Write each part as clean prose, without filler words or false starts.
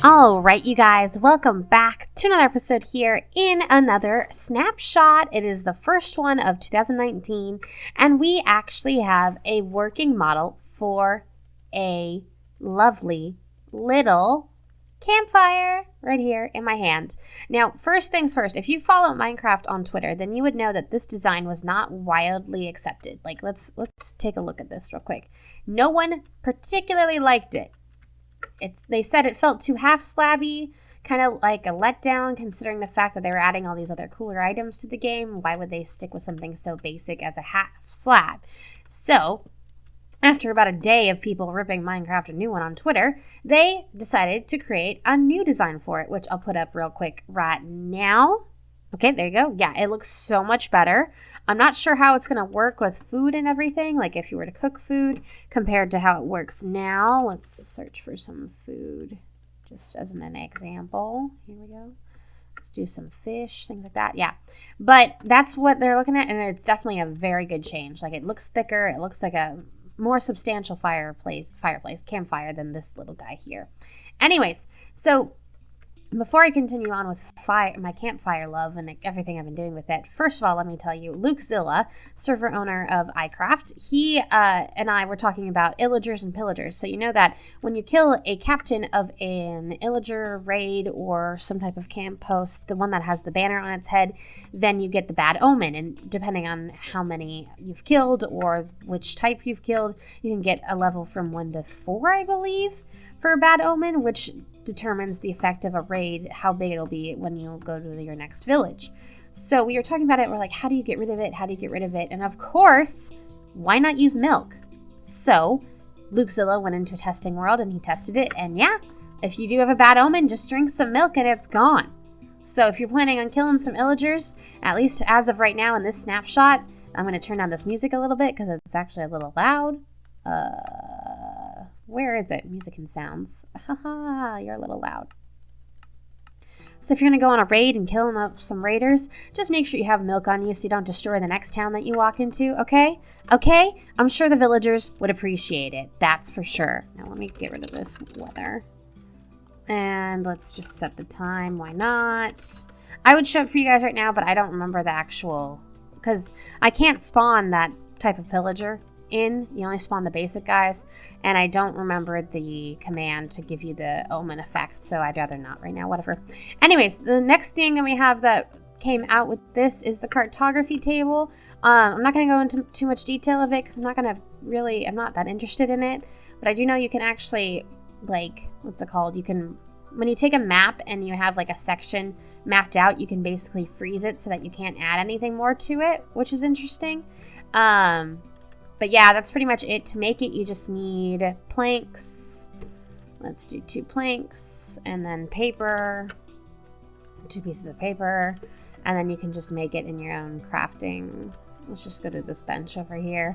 All right, you guys, welcome back to another episode here in another snapshot. It is the first one of 2019, and we actually have a working model for a lovely little campfire right here in my hand. Now, first things first, if you follow Minecraft on Twitter, then you would know that this design was not wildly accepted. Like, let's take a look at this real quick. No one particularly liked it. They said it felt too half slabby, kind of like a letdown considering the fact that they were adding all these other cooler items to the game. Why would they stick with something so basic as a half slab? So, after about a day of people ripping Minecraft a new one on Twitter, they decided to create a new design for it, which I'll put up real quick right now. Okay, there you go. Yeah, it looks so much better. I'm not sure how it's going to work with food and everything, like if you were to cook food compared to how it works now. Let's search for some food just as an example. Here we go. Let's do some fish, things like that. Yeah, but that's what they're looking at, and it's definitely a very good change. Like, it looks thicker. It looks like a more substantial fireplace, campfire than this little guy here. Anyways, so before I continue on with my campfire love and everything I've been doing with it, first of all, let me tell you, Luukzilla, server owner of iCraft, he and I were talking about illagers and pillagers. So you know that when you kill a captain of an illager raid or some type of camp post, the one that has the banner on its head, then you get the bad omen. And depending on how many you've killed or which type you've killed, you can get a level from 1 to 4, I believe, for a bad omen, which determines the effect of a raid, how big it'll be when you go to your next village. So we were talking about it. We're like, how do you get rid of it? How do you get rid of it? And of course, why not use milk? So Luukzilla went into a testing world and he tested it. And yeah, if you do have a bad omen, just drink some milk and it's gone. So if you're planning on killing some illagers, at least as of right now in this snapshot, I'm going to turn down this music a little bit because it's actually a little loud. Where is it? Music and sounds. Haha, you're a little loud. So if you're going to go on a raid and killing up some raiders, just make sure you have milk on you so you don't destroy the next town that you walk into, okay? Okay? I'm sure the villagers would appreciate it. That's for sure. Now let me get rid of this weather. And let's just set the time. Why not? I would show it for you guys right now, but I don't remember the actual... because I can't spawn that type of pillager in. You only spawn the basic guys, and I don't remember the command to give you the omen effect, so I'd rather not right now. Whatever. Anyways, the next thing that we have that came out with this is the cartography table. I'm not going to go into too much detail of it because I'm not that interested in it, but I do know you can actually, like, what's it called? You can, when you take a map and you have like a section mapped out, you can basically freeze it so that you can't add anything more to it, which is interesting. But yeah, that's pretty much it. To make it, you just need planks. Let's do 2 planks, and then paper, 2 pieces of paper, and then you can just make it in your own crafting. Let's just go to this bench over here,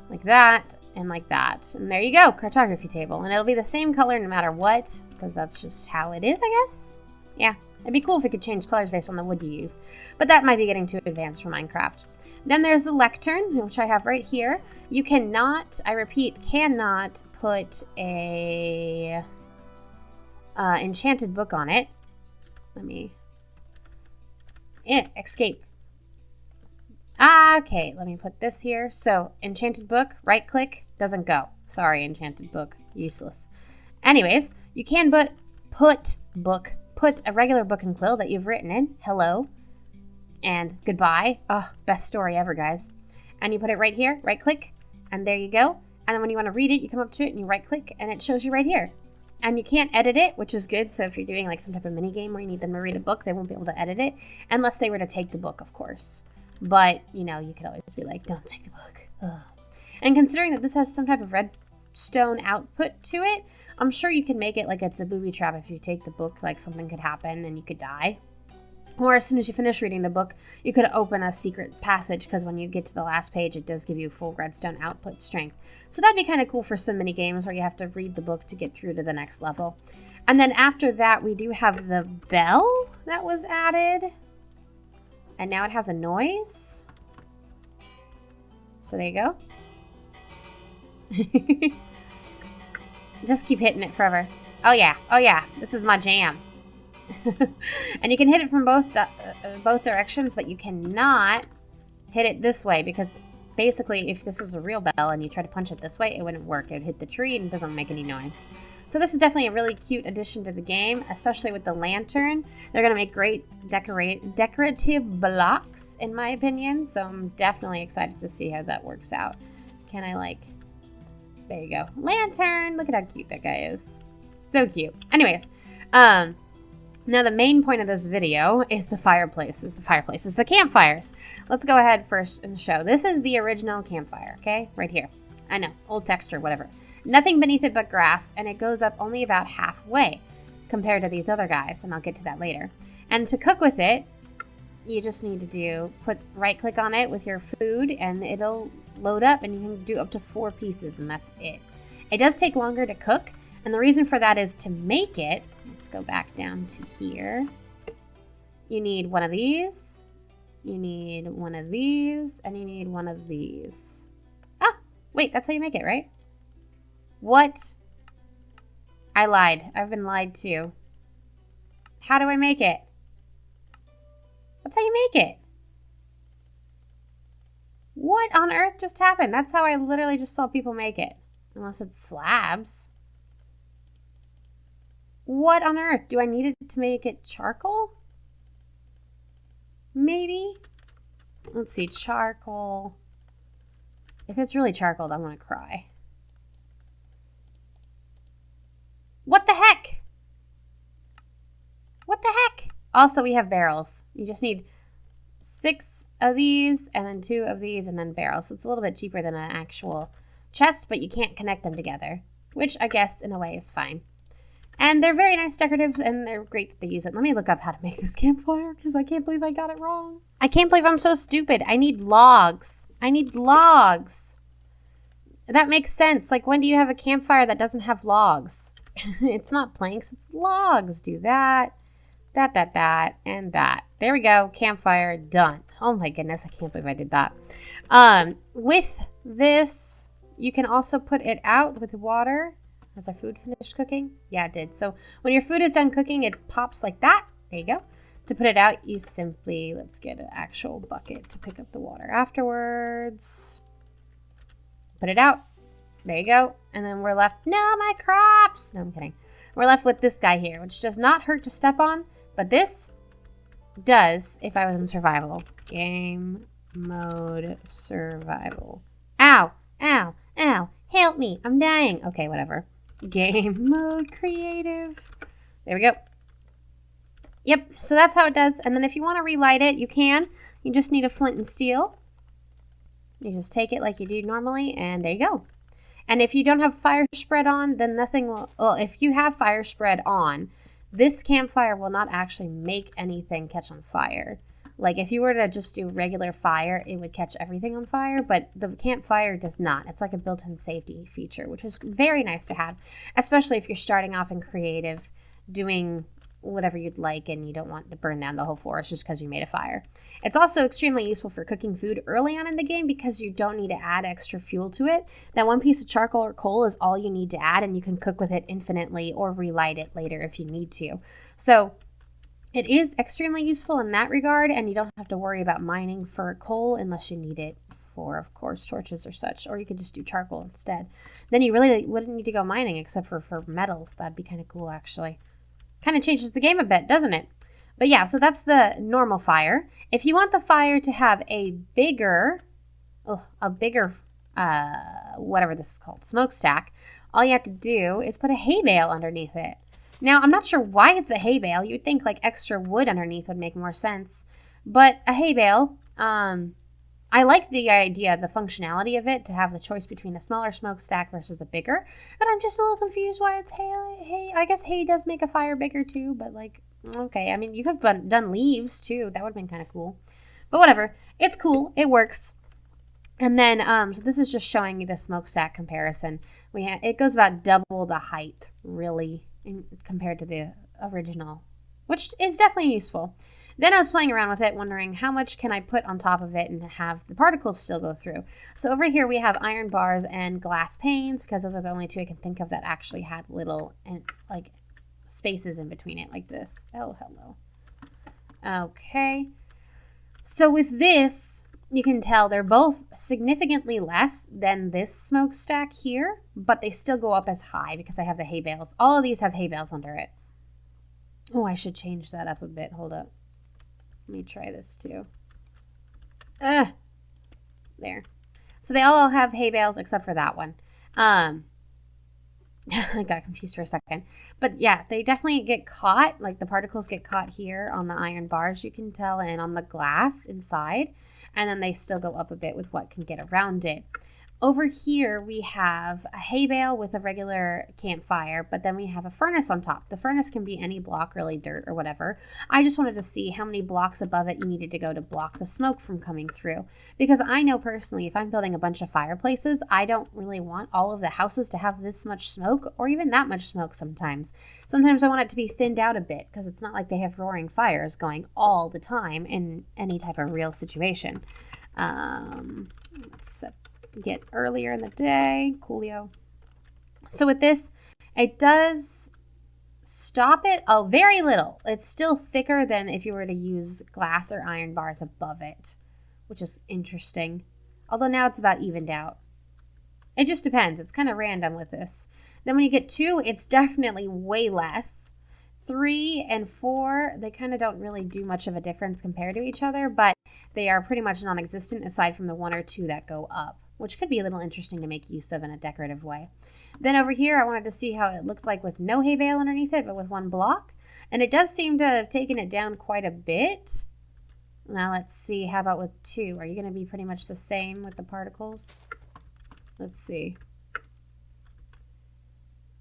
like that, and like that. And there you go, cartography table. And it'll be the same color no matter what, because that's just how it is, I guess. Yeah, it'd be cool if it could change colors based on the wood you use, but that might be getting too advanced for Minecraft. Then there's the lectern, which I have right here. You cannot, I repeat, cannot put a enchanted book on it. Let me... escape. Okay, let me put this here. So, enchanted book, right click, doesn't go. Sorry, enchanted book, useless. Anyways, you can put a regular book and quill that you've written in. Hello. And goodbye. Oh, best story ever, guys. And you put it right here, right click, and there you go. And then when you want to read it, you come up to it and you right click, and it shows you right here. And you can't edit it, which is good. So if you're doing like some type of mini game where you need them to read a book, they won't be able to edit it unless they were to take the book, of course. But, you know, you could always be like, don't take the book. Ugh. And considering that this has some type of redstone output to it, I'm sure you can make it like it's a booby trap. If you take the book, like something could happen and you could die. Or as soon as you finish reading the book, you could open a secret passage, because when you get to the last page, it does give you full redstone output strength. So that'd be kind of cool for some mini games where you have to read the book to get through to the next level. And then after that, we do have the bell that was added. And now it has a noise. So there you go. Just keep hitting it forever. Oh yeah, this is my jam. And you can hit it from both directions, but you cannot hit it this way because basically if this was a real bell and you try to punch it this way, it wouldn't work. It would hit the tree and it doesn't make any noise. So this is definitely a really cute addition to the game, especially with the lantern. They're going to make great decorative blocks, in my opinion. So I'm definitely excited to see how that works out. Can I like... There you go. Lantern! Look at how cute that guy is. So cute. Anyways, now the main point of this video is the fireplace. Is the campfires. Let's go ahead first and show. This is the original campfire, okay? Right here. I know, old texture, whatever. Nothing beneath it but grass, and it goes up only about halfway compared to these other guys, and I'll get to that later. And to cook with it, you just need to right-click on it with your food, and it'll load up, and you can do up to 4 pieces, and that's it. It does take longer to cook, and the reason for that is to make it. Let's go back down to here. You need one of these, you need one of these, and you need one of these. Ah, wait, that's how you make it, right? What? I lied. I've been lied to. How do I make it? That's how you make it. What on earth just happened? That's how I literally just saw people make it. Unless it's slabs. What on earth? Do I need it to make it charcoal? Maybe? Let's see. Charcoal. If it's really charcoal, I'm going to cry. What the heck? What the heck? Also, we have barrels. You just need 6 of these, and then 2 of these, and then barrels. So it's a little bit cheaper than an actual chest, but you can't connect them together, which I guess in a way is fine. And they're very nice decoratives, and they're great that they use it. Let me look up how to make this campfire, because I can't believe I got it wrong. I can't believe I'm so stupid. I need logs. I need logs. That makes sense. Like, when do you have a campfire that doesn't have logs? It's not planks, it's logs. Do that, and that. There we go. Campfire done. Oh my goodness, I can't believe I did that. With this, you can also put it out with water. Has our food finished cooking? Yeah, it did. So when your food is done cooking, it pops like that. There you go. To put it out, you simply, let's get an actual bucket to pick up the water afterwards. Put it out. There you go. And then we're left, no, my crops. No, I'm kidding. We're left with this guy here, which does not hurt to step on, but this does if I was in survival. Game mode survival. Ow, ow, ow. Help me. I'm dying. Okay, whatever. Game mode creative. There we go. Yep, so that's how it does. And then if you want to relight it, you can. You just need a flint and steel. You just take it like you do normally, and there you go. And if you don't have fire spread on, then nothing will... Well, if you have fire spread on, this campfire will not actually make anything catch on fire. Like, if you were to just do regular fire, it would catch everything on fire, but the campfire does not. It's like a built-in safety feature, which is very nice to have, especially if you're starting off in creative, doing whatever you'd like, and you don't want to burn down the whole forest just because you made a fire. It's also extremely useful for cooking food early on in the game because you don't need to add extra fuel to it. That one piece of charcoal or coal is all you need to add, and you can cook with it infinitely or relight it later if you need to. So it is extremely useful in that regard, and you don't have to worry about mining for coal unless you need it for, of course, torches or such, or you could just do charcoal instead. Then you really wouldn't need to go mining except for metals. That'd be kind of cool, actually. Kind of changes the game a bit, doesn't it? But yeah, so that's the normal fire. If you want the fire to have a bigger, whatever this is called, smokestack, all you have to do is put a hay bale underneath it. Now, I'm not sure why it's a hay bale. You'd think like extra wood underneath would make more sense. But a hay bale, I like the idea, the functionality of it, to have the choice between a smaller smokestack versus a bigger. But I'm just a little confused why it's hay. I guess hay does make a fire bigger too, but like, okay. I mean, you could have done leaves too. That would have been kind of cool. But whatever. It's cool. It works. And then, so this is just showing you the smokestack comparison. It goes about double the height, really, compared to the original, which is definitely useful. Then I was playing around with it, wondering how much can I put on top of it and have the particles still go through. So over here we have iron bars and glass panes, because those are the only two I can think of that actually had little and like spaces in between it like this. Oh, hello. Okay. So with this, you can tell they're both significantly less than this smokestack here, but they still go up as high because I have the hay bales. All of these have hay bales under it. Oh, I should change that up a bit. Hold up. Let me try this too. There. So they all have hay bales except for that one. I got confused for a second. But yeah, they definitely get caught. Like the particles get caught here on the iron bars, you can tell, and on the glass inside. And then they still go up a bit with what can get around it. Over here, we have a hay bale with a regular campfire, but then we have a furnace on top. The furnace can be any block, really, dirt or whatever. I just wanted to see how many blocks above it you needed to go to block the smoke from coming through. Because I know personally, if I'm building a bunch of fireplaces, I don't really want all of the houses to have this much smoke, or even that much smoke sometimes. Sometimes I want it to be thinned out a bit, because it's not like they have roaring fires going all the time in any type of real situation. Let's get earlier in the day. Coolio. So with this, it does stop it very little. It's still thicker than if you were to use glass or iron bars above it, which is interesting. Although now it's about evened out. It just depends. It's kind of random with this. Then when you get 2, it's definitely way less. 3 and 4, they kind of don't really do much of a difference compared to each other, but they are pretty much non-existent aside from the 1 or 2 that go up, which could be a little interesting to make use of in a decorative way. Then over here, I wanted to see how it looked like with no hay bale underneath it, but with 1 block. And it does seem to have taken it down quite a bit. Now let's see, how about with 2? Are you going to be pretty much the same with the particles? Let's see.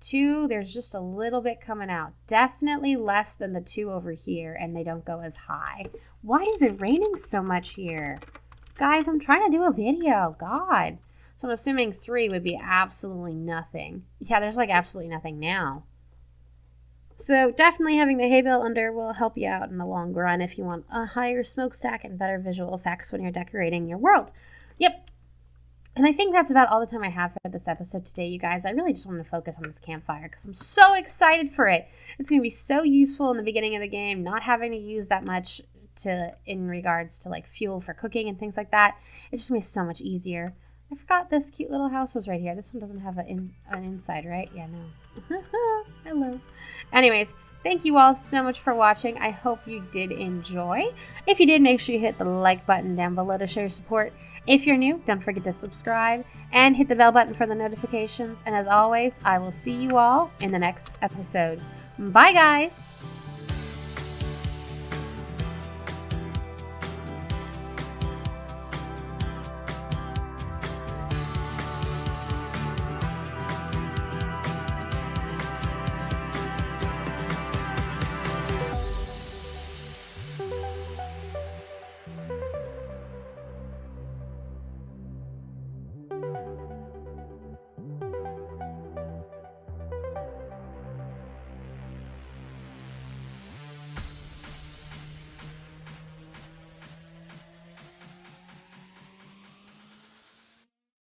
2, there's just a little bit coming out. Definitely less than the 2 over here, and they don't go as high. Why is it raining so much here? Guys, I'm trying to do a video. God. So I'm assuming 3 would be absolutely nothing. Yeah, there's like absolutely nothing now. So definitely having the hay bale under will help you out in the long run if you want a higher smokestack and better visual effects when you're decorating your world. Yep. And I think that's about all the time I have for this episode today, you guys. I really just wanted to focus on this campfire because I'm so excited for it. It's going to be so useful in the beginning of the game, not having to use that much in regards to like fuel for cooking and things like that. It's just going to be so much easier. I forgot this cute little house was right here. This one doesn't have an inside, right? Yeah, no. Hello. Anyways, thank you all so much for watching. I hope you did enjoy. If you did, make sure you hit the like button down below to show your support. If you're new, don't forget to subscribe and hit the bell button for the notifications. And as always, I will see you all in the next episode. Bye, guys!